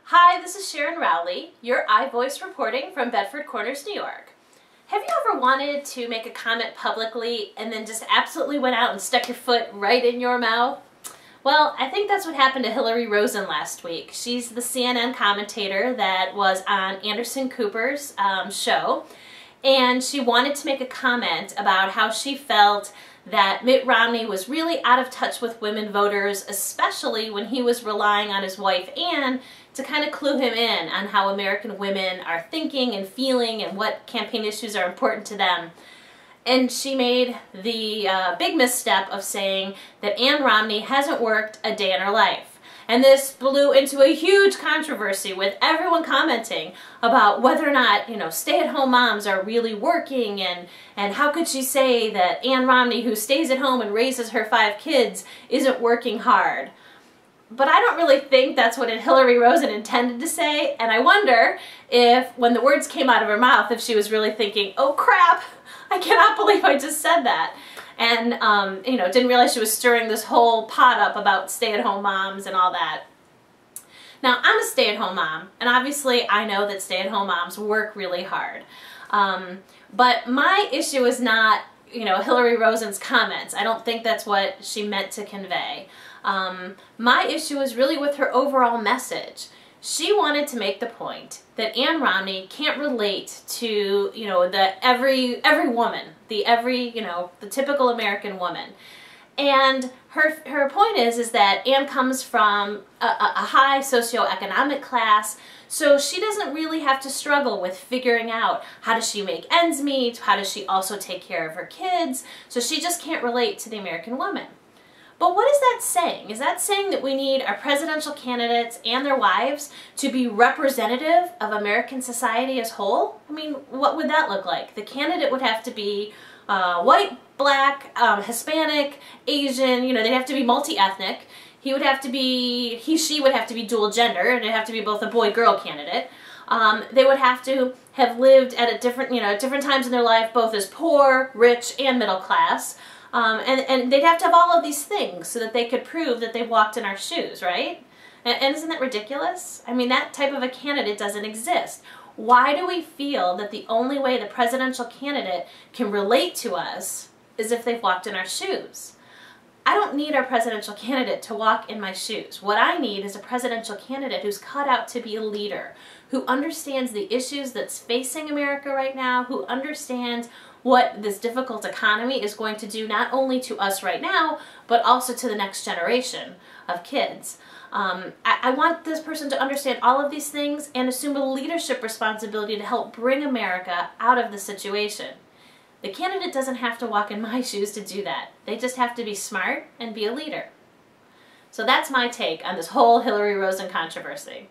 Hi, this is Sharon Rowley, your iVoice reporting from Bedford Corners, New York. Have you ever wanted to make a comment publicly and then just absolutely went out and stuck your foot right in your mouth? Well, I think that's what happened to Hilary Rosen last week. She's the CNN commentator that was on Anderson Cooper's show, and she wanted to make a comment about how she felt that Mitt Romney was really out of touch with women voters, especially when he was relying on his wife Ann to kind of clue him in on how American women are thinking and feeling and what campaign issues are important to them. And she made the big misstep of saying that Ann Romney hasn't worked a day in her life. And this blew into a huge controversy with everyone commenting about whether or not, stay-at-home moms are really working, and how could she say that Ann Romney, who stays at home and raises her 5 kids, isn't working hard. But I don't really think that's what Hilary Rosen intended to say, and I wonder if, when the words came out of her mouth, if she was really thinking, oh crap, I cannot believe I just said that. And, didn't realize she was stirring this whole pot up about stay-at-home moms and all that. Now, I'm a stay-at-home mom, and obviously I know that stay-at-home moms work really hard. But my issue is not, Hilary Rosen's comments. I don't think that's what she meant to convey. My issue is really with her overall message. She wanted to make the point that Ann Romney can't relate to, every woman, the typical American woman. And her point is that Ann comes from a high socioeconomic class, so she doesn't really have to struggle with figuring out how does she make ends meet, how does she also take care of her kids, so she just can't relate to the American woman. But what is that saying? Is that saying that we need our presidential candidates and their wives to be representative of American society as whole? I mean, what would that look like? The candidate would have to be white, black, Hispanic, Asian, they'd have to be multi-ethnic. She would have to be dual gender, and it'd have to be both a boy-girl candidate. They would have to have lived at different times in their life, both as poor, rich, and middle class. And they'd have to have all of these things so that they could prove that they walked in our shoes, right? And isn't that ridiculous? I mean, that type of a candidate doesn't exist. Why do we feel that the only way the presidential candidate can relate to us is if they've walked in our shoes? I don't need our presidential candidate to walk in my shoes. What I need is a presidential candidate who's cut out to be a leader, who understands the issues that's facing America right now, who understands what this difficult economy is going to do not only to us right now, but also to the next generation of kids. I want this person to understand all of these things and assume a leadership responsibility to help bring America out of the situation. The candidate doesn't have to walk in my shoes to do that. They just have to be smart and be a leader. So that's my take on this whole Hilary Rosen controversy.